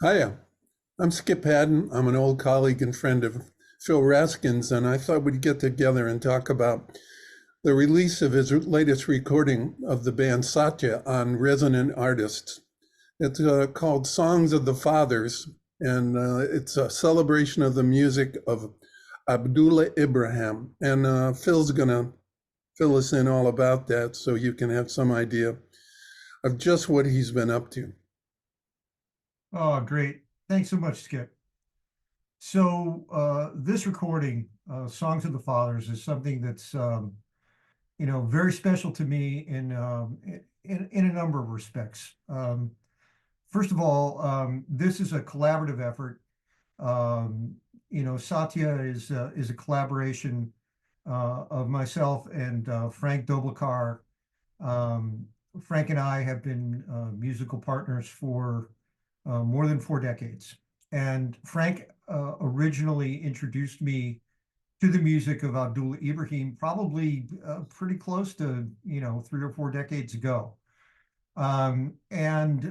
Hiya, I'm Skip Hadden. I'm an old colleague and friend of Phil Raskin's, and I thought we'd get together and talk about the release of his latest recording of the band Satya on Resonant Artists. It's called Songs of the Fathers, and it's a celebration of the music of Abdullah Ibrahim. And Phil's going to fill us in all about that so you can have some idea of just what he's been up to. Oh, great. Thanks so much, Skip. So this recording, Songs of the Fathers, is something that's very special to me in a number of respects. First of all, this is a collaborative effort. Satya is a collaboration of myself and Frank Doblikar. Frank and I have been musical partners for more than 4 decades. And Frank originally introduced me to the music of Abdullah Ibrahim probably pretty close to, 3 or 4 decades ago. And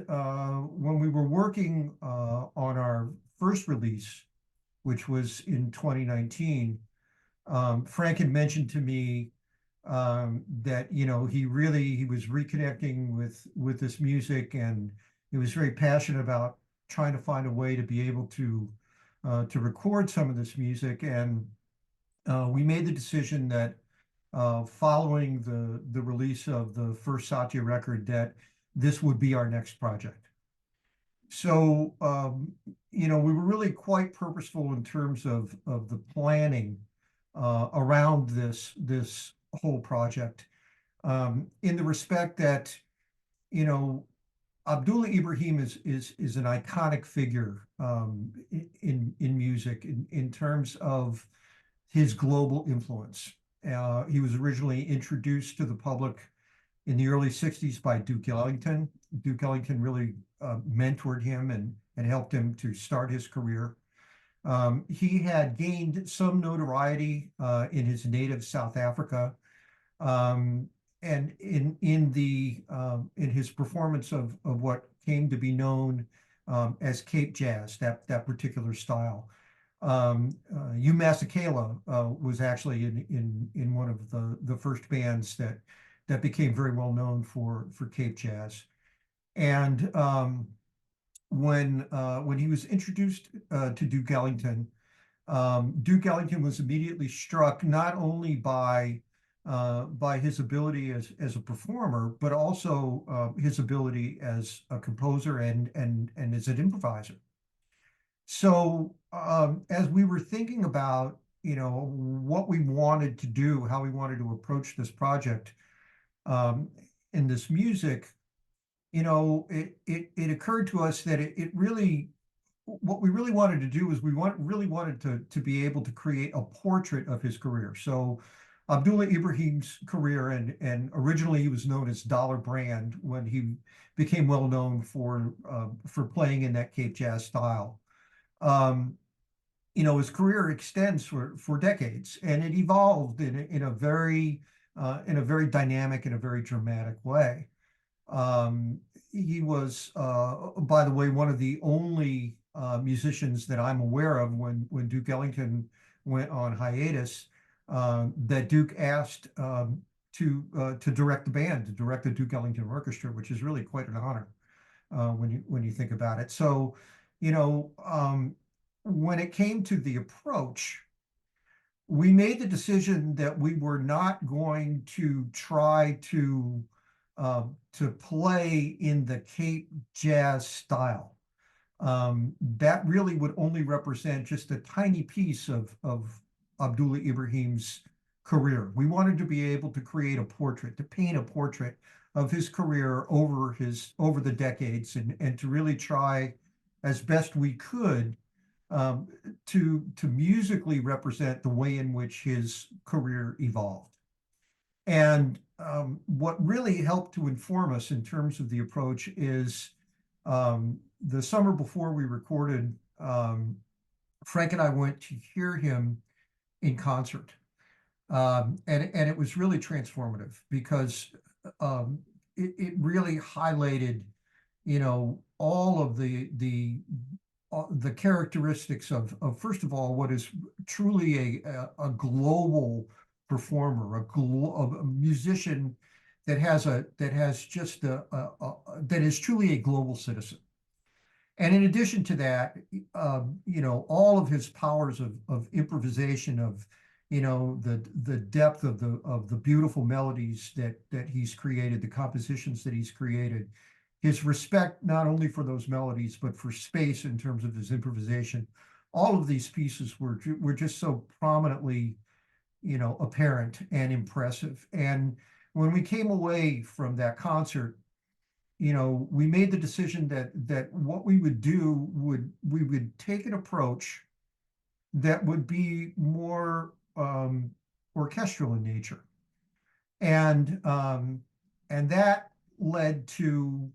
when we were working on our first release, which was in 2019, Frank had mentioned to me that he was reconnecting with this music, and he was very passionate about trying to find a way to be able to record some of this music. And we made the decision that following the release of the first Satya record, that this would be our next project. So we were really quite purposeful in terms of the planning around this whole project, in the respect that Abdullah Ibrahim is an iconic figure in music in terms of his global influence. He was originally introduced to the public in the early 60s by Duke Ellington. Duke Ellington really mentored him and helped him to start his career. He had gained some notoriety in his native South Africa, and in his performance of what came to be known as Cape Jazz, that particular style. Masekela was actually in one of the first bands that became very well known for Cape Jazz. And when he was introduced to Duke Ellington, Duke Ellington was immediately struck not only by his ability as a performer, but also his ability as a composer and as an improviser. So as we were thinking about what we wanted to do, how we wanted to approach this project in this music, it occurred to us that what we really wanted to do is really wanted to be able to create a portrait of his career. So Abdullah Ibrahim's career, and originally he was known as Dollar Brand when he became well known for playing in that Cape Jazz style. His career extends for decades, and it evolved in a very dynamic and a very dramatic way. He was, by the way, one of the only musicians that I'm aware of when Duke Ellington went on hiatus, that Duke asked to direct the band, to direct the Duke Ellington Orchestra, which is really quite an honor when you think about it. So, when it came to the approach, we made the decision that we were not going to try to play in the Cape Jazz style. That really would only represent just a tiny piece of Abdullah Ibrahim's career. We wanted to be able to create a portrait, to paint a portrait of his career over the decades, and to really try as best we could to musically represent the way in which his career evolved. And what really helped to inform us in terms of the approach is the summer before we recorded, Frank and I went to hear him in concert. And it was really transformative because it really highlighted all of the characteristics of first of all, what is truly a global performer, a musician that is truly a global citizen. And in addition to that, all of his powers of improvisation, of the depth of the beautiful melodies that he's created, the compositions that he's created, his respect not only for those melodies but for space in terms of his improvisation. All of these pieces were just so prominently, apparent and impressive. And when we came away from that concert, we made the decision that what we would do we would take an approach that would be more orchestral in nature, and that led to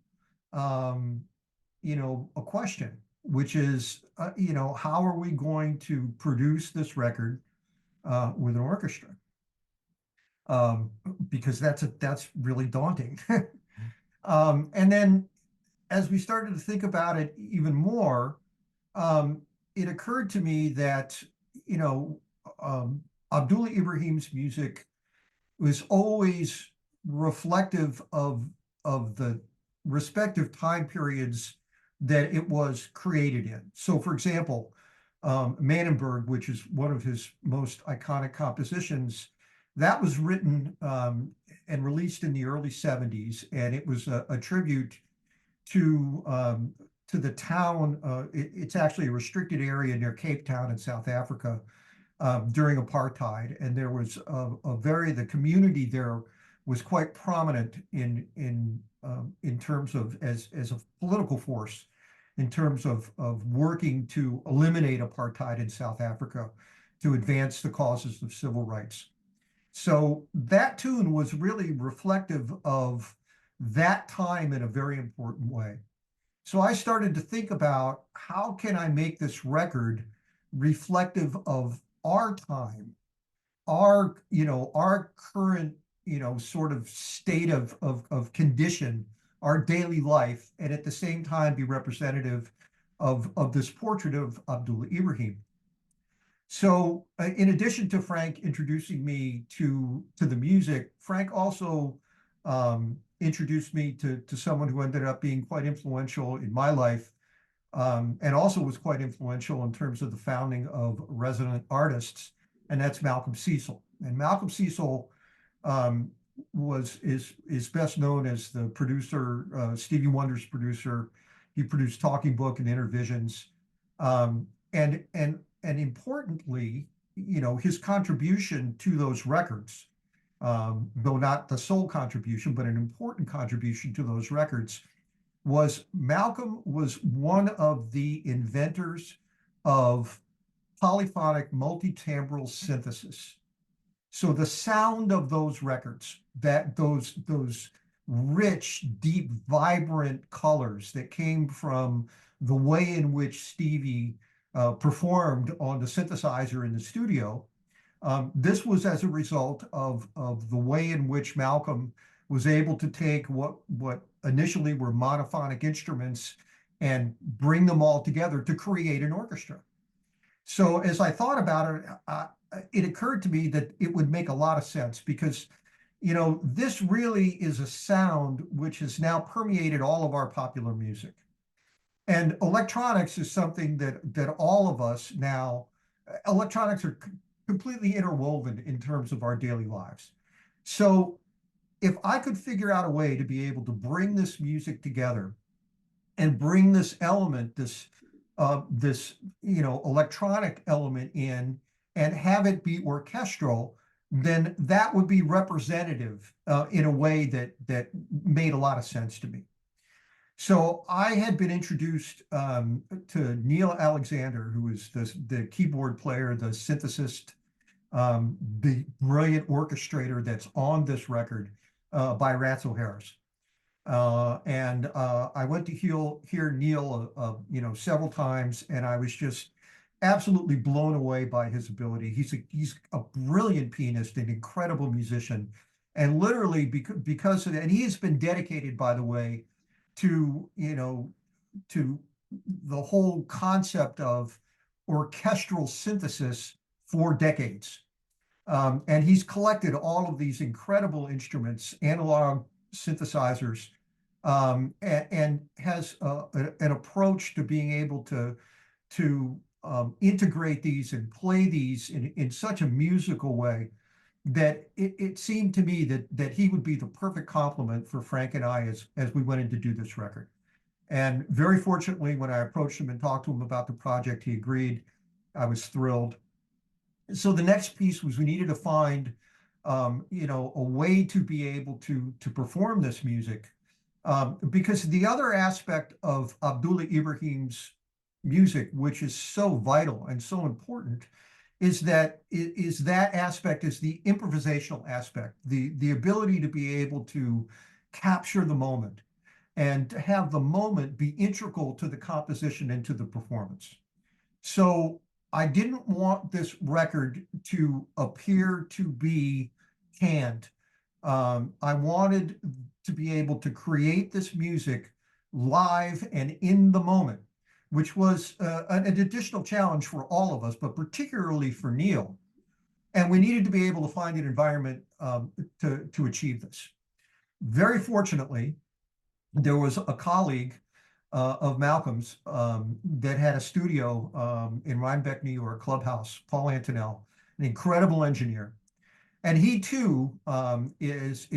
a question, which is how are we going to produce this record with an orchestra? Because that's really daunting. And then as we started to think about it even more, it occurred to me that, Abdullah Ibrahim's music was always reflective of the respective time periods that it was created in. So, for example, Manenberg, which is one of his most iconic compositions, that was written and released in the early 70s, and it was a tribute to the town. It's actually a restricted area near Cape Town in South Africa during apartheid, and there was the community there was quite prominent in terms of as a political force, in terms of working to eliminate apartheid in South Africa, to advance the causes of civil rights. So that tune was really reflective of that time in a very important way. So I started to think about, how can I make this record reflective of our time, our current, sort of state of condition, our daily life, and at the same time be representative of this portrait of Abdullah Ibrahim. So in addition to Frank introducing me to the music, Frank also introduced me to someone who ended up being quite influential in my life, and also was quite influential in terms of the founding of Resonant Artists, and that's Malcolm Cecil. And Malcolm Cecil is best known as the producer, Stevie Wonder's producer. He produced Talking Book and Intervisions, and importantly, his contribution to those records, though not the sole contribution, but an important contribution to those records, was Malcolm was one of the inventors of polyphonic multitimbral synthesis. So the sound of those records, those rich, deep, vibrant colors that came from the way in which Stevie performed on the synthesizer in the studio, this was as a result of the way in which Malcolm was able to take what initially were monophonic instruments and bring them all together to create an orchestra. So as I thought about it, it occurred to me that it would make a lot of sense, because this really is a sound which has now permeated all of our popular music. And electronics is something that all of us now, electronics are completely interwoven in terms of our daily lives. So if I could figure out a way to be able to bring this music together and bring this element, this electronic element in, and have it be orchestral, then that would be representative in a way that made a lot of sense to me. So I had been introduced to Neil Alexander, who is the keyboard player, the synthesist, the brilliant orchestrator that's on this record by Ransel Harris. And I went to hear Neil, several times, and I was just absolutely blown away by his ability. He's a brilliant pianist, an incredible musician, and literally because of that, and he has been dedicated, by the way, to, to the whole concept of orchestral synthesis for decades. And he's collected all of these incredible instruments, analog synthesizers, and has an approach to being able to integrate these and play these in such a musical way that it seemed to me that he would be the perfect complement for Frank and I as we went in to do this record. And very fortunately, when I approached him and talked to him about the project, he agreed. I was thrilled. So the next piece was we needed to find, a way to be able to perform this music, because the other aspect of Abdullah Ibrahim's music, which is so vital and so important, is that aspect is the improvisational aspect, the ability to be able to capture the moment and to have the moment be integral to the composition and to the performance. So I didn't want this record to appear to be canned. I wanted to be able to create this music live and in the moment, which was an additional challenge for all of us, but particularly for Neil. And we needed to be able to find an environment to achieve this. Very fortunately, there was a colleague of Malcolm's that had a studio in Rhinebeck, New York, Clubhouse, Paul Antonell, an incredible engineer. And he too is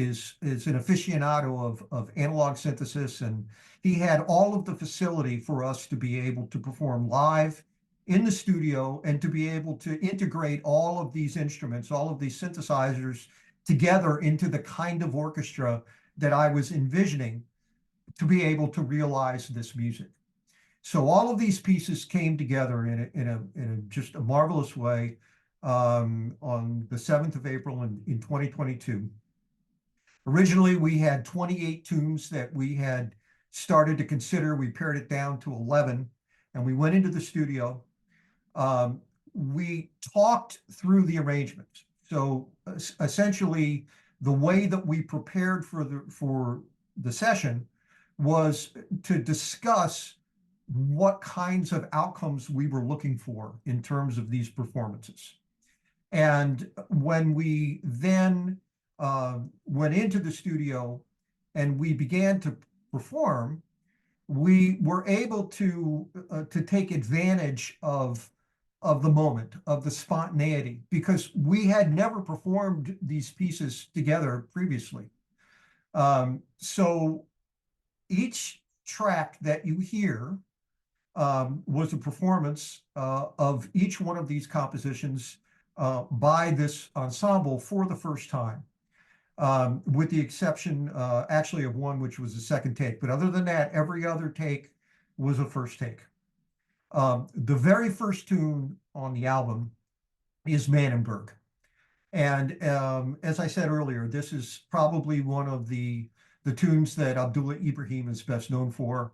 an aficionado of analog synthesis, and he had all of the facility for us to be able to perform live in the studio and to be able to integrate all of these instruments, all of these synthesizers together into the kind of orchestra that I was envisioning to be able to realize this music. So all of these pieces came together in a just a marvelous way on the 7th of April in 2022. Originally, we had 28 tunes that we had started to consider. We pared it down to 11, and we went into the studio. We talked through the arrangements. So essentially, the way that we prepared for the session was to discuss what kinds of outcomes we were looking for in terms of these performances. And when we then went into the studio and we began to perform, we were able to take advantage of the moment, of the spontaneity, because we had never performed these pieces together previously. So each track that you hear was a performance of each one of these compositions by this ensemble for the first time, with the exception actually of one, which was a second take. But other than that, every other take was a first take. The very first tune on the album is Mannenberg. And as I said earlier, this is probably one of the tunes that Abdullah Ibrahim is best known for.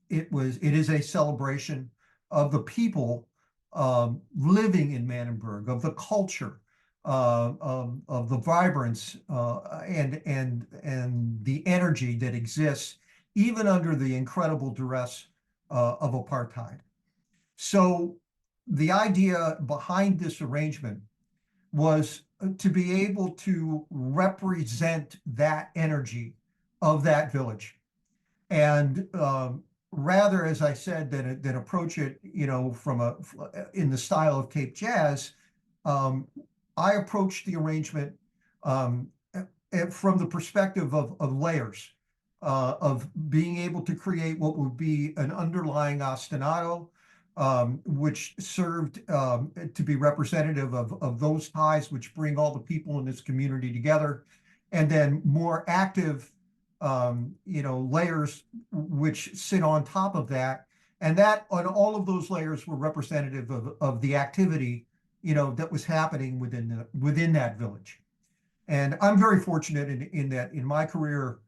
It is a celebration of the people living in Mannenberg, of the culture, of the vibrance and the energy that exists even under the incredible duress of apartheid. So the idea behind this arrangement was to be able to represent that energy of that village. And rather, as I said, than approach it, from in the style of Cape Jazz, I approached the arrangement from the perspective of layers, of being able to create what would be an underlying ostinato, which served to be representative of those ties which bring all the people in this community together, and then more active layers which sit on top of that, and all of those layers were representative of the activity that was happening within that village. And I'm very fortunate in that in my career,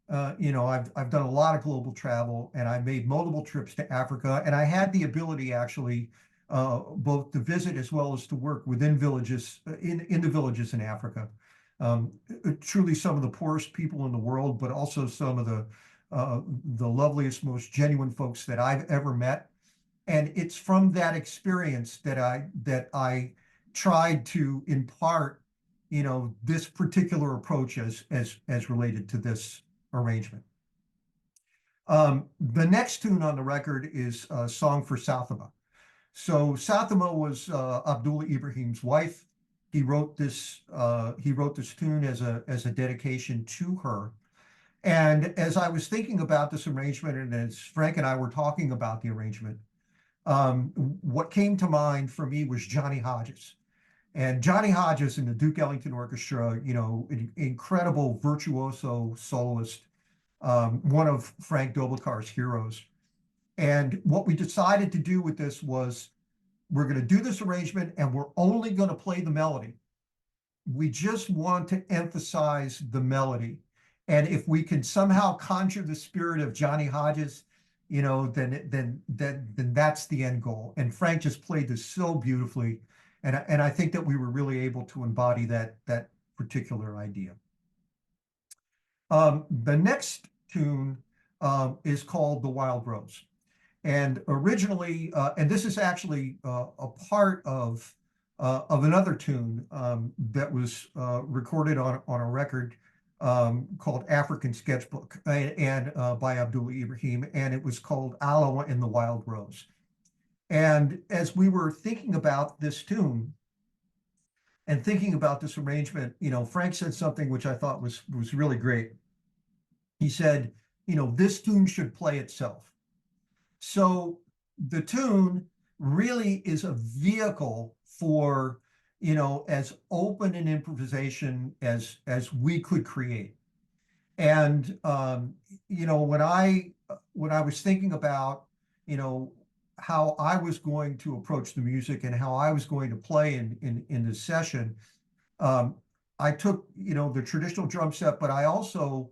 I've done a lot of global travel, and I made multiple trips to Africa, and I had the ability actually both to visit as well as to work within villages in the villages in Africa. truly some of the poorest people in the world, but also some of the loveliest, most genuine folks that I've ever met. And it's from that experience that I tried to impart, this particular approach as related to this arrangement. The next tune on the record is a song for Southama. So Southama was Abdullah Ibrahim's wife. He wrote this tune as a dedication to her. And as I was thinking about this arrangement, and as Frank and I were talking about the arrangement, what came to mind for me was Johnny Hodges. And Johnny Hodges in the Duke Ellington Orchestra, an incredible virtuoso soloist, one of Frank Doblikar's heroes. And what we decided to do with this was, we're going to do this arrangement and we're only going to play the melody. We just want to emphasize the melody. And if we can somehow conjure the spirit of Johnny Hodges, then that's the end goal. And Frank just played this so beautifully. And I think that we were really able to embody that particular idea. The next tune is called The Wild Rose. And originally, and this is actually a part of another tune that was recorded on a record called African Sketchbook and by Abdullah Ibrahim, and it was called Aloha and the Wild Rose. And as we were thinking about this tune and thinking about this arrangement, Frank said something which I thought was really great. He said, this tune should play itself. So the tune really is a vehicle for, as open an improvisation as we could create. And, when I was thinking about, how I was going to approach the music and how I was going to play in this session, I took, the traditional drum set, but I also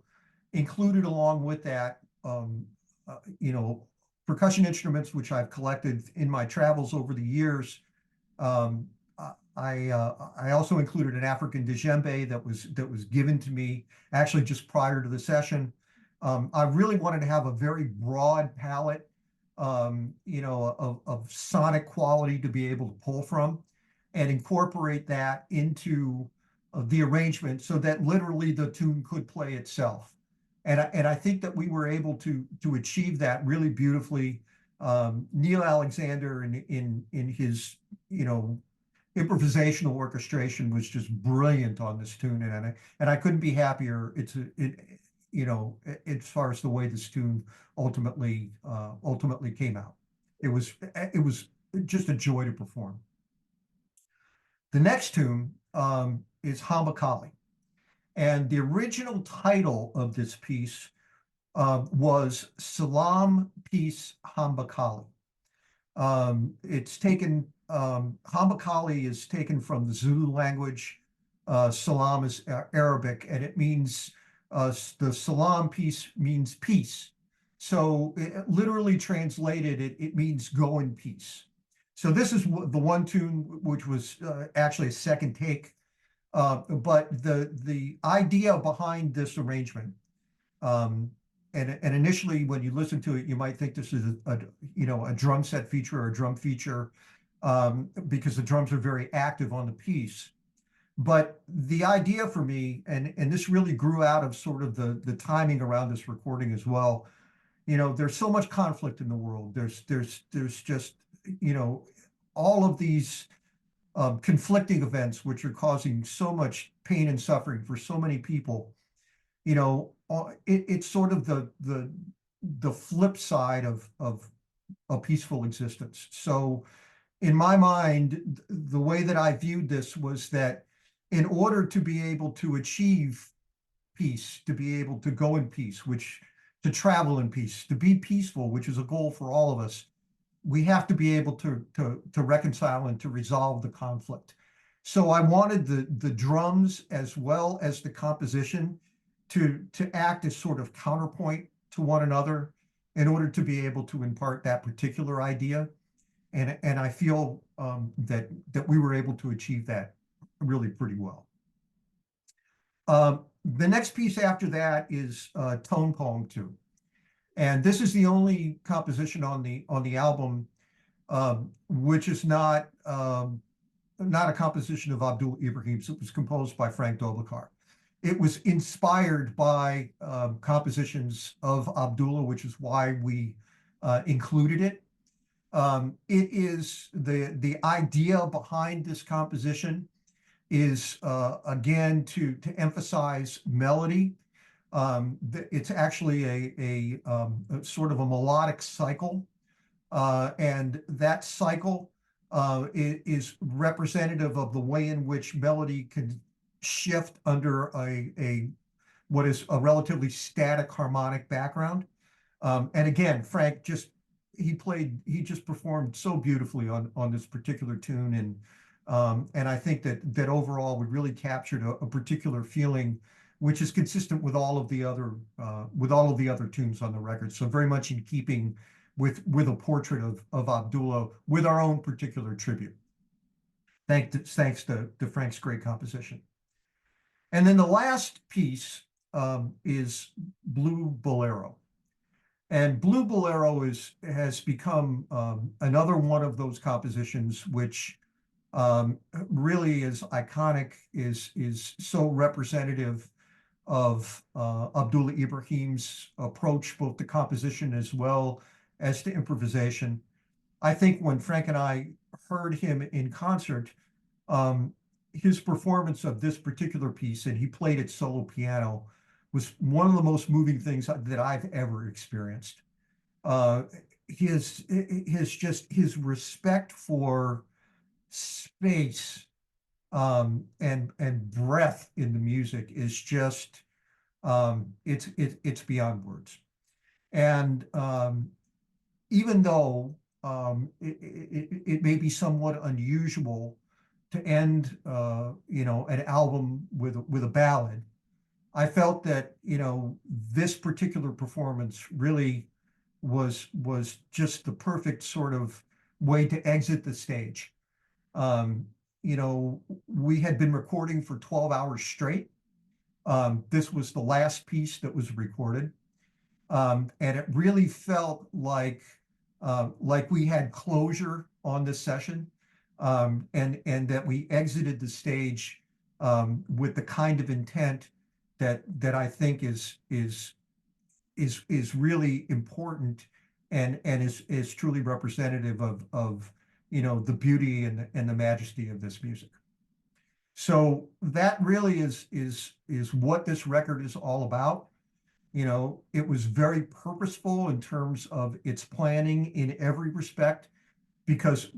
included along with that, percussion instruments, which I've collected in my travels over the years. I also included an African djembe that was given to me actually just prior to the session. I really wanted to have a very broad palette, of sonic quality to be able to pull from, and incorporate that into the arrangement so that literally the tune could play itself. And I think that we were able to achieve that really beautifully. Neil Alexander in his improvisational orchestration was just brilliant on this tune, and I couldn't be happier. As far as the way this tune ultimately came out, it was just a joy to perform. The next tune is Hambakali. And the original title of this piece was Salam Peace Hambakali. It's taken, Hambakali is taken from the Zulu language. Salam is Arabic, and it means, the Salam piece means peace. So literally translated, it means go in peace. So this is the one tune which was actually a second take. But the idea behind this arrangement, and initially when you listen to it, you might think this is a drum set feature or a drum feature, because the drums are very active on the piece. But the idea for me, and this really grew out of sort of the timing around this recording as well. There's so much conflict in the world. There's just all of these conflicting events which are causing so much pain and suffering for so many people. It's sort of the flip side of a peaceful existence. So in my mind, the way that I viewed this was that in order to be able to achieve peace, to be able to go in peace, to travel in peace, to be peaceful, which is a goal for all of us, we have to be able to reconcile and to resolve the conflict. So I wanted the drums as well as the composition to act as sort of counterpoint to one another in order to be able to impart that particular idea. And I feel that we were able to achieve that really pretty well. The next piece after that is Tone Poem 2. And this is the only composition on the album which is not a composition of Abdullah Ibrahim's. It was composed by Frank Doblikar. It was inspired by compositions of Abdullah, which is why we included it. It is the idea behind this composition is again to emphasize melody. It's actually a sort of a melodic cycle, and that cycle is representative of the way in which melody can shift under what is a relatively static harmonic background. And again, Frank he just performed so beautifully on this particular tune, and I think that overall we really captured a particular feeling, which is consistent with all of the other tunes on the record. So very much in keeping with a portrait of Abdullah with our own particular tribute. Thanks to Frank's great composition. And then the last piece is Blue Bolero. And Blue Bolero has become another one of those compositions which really is iconic, is so representative of Abdullah Ibrahim's approach, both to composition as well as to improvisation. I think when Frank and I heard him in concert, his performance of this particular piece, and he played it solo piano, was one of the most moving things that I've ever experienced. His respect for space and breath in the music is just it's beyond words. And even though it may be somewhat unusual to end an album with a ballad, I felt that this particular performance really was just the perfect sort of way to exit the stage. We had been recording for 12 hours straight. This was the last piece that was recorded. And it really felt like we had closure on this session, and that we exited the stage with the kind of intent that I think is really important and is truly representative of the beauty and the majesty of this music. So that really is what this record is all about. It was very purposeful in terms of its planning in every respect, because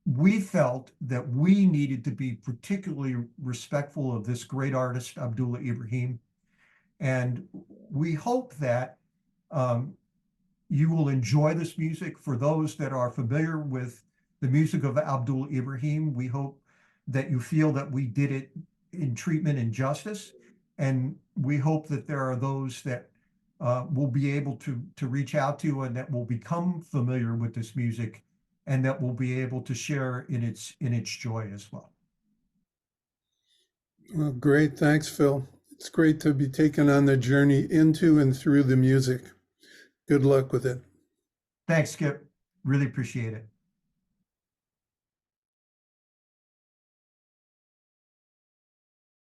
we felt that we needed to be particularly respectful of this great artist, Abdullah Ibrahim. And we hope that you will enjoy this music. For those that are familiar with the music of Abdullah Ibrahim, we hope that you feel that we did it in treatment and justice. And we hope that there are those that will be able to reach out to and that will become familiar with this music, and that will be able to share in its joy as well. Well, great. Thanks, Phil. It's great to be taken on the journey into and through the music. Good luck with it. Thanks, Skip. Really appreciate it.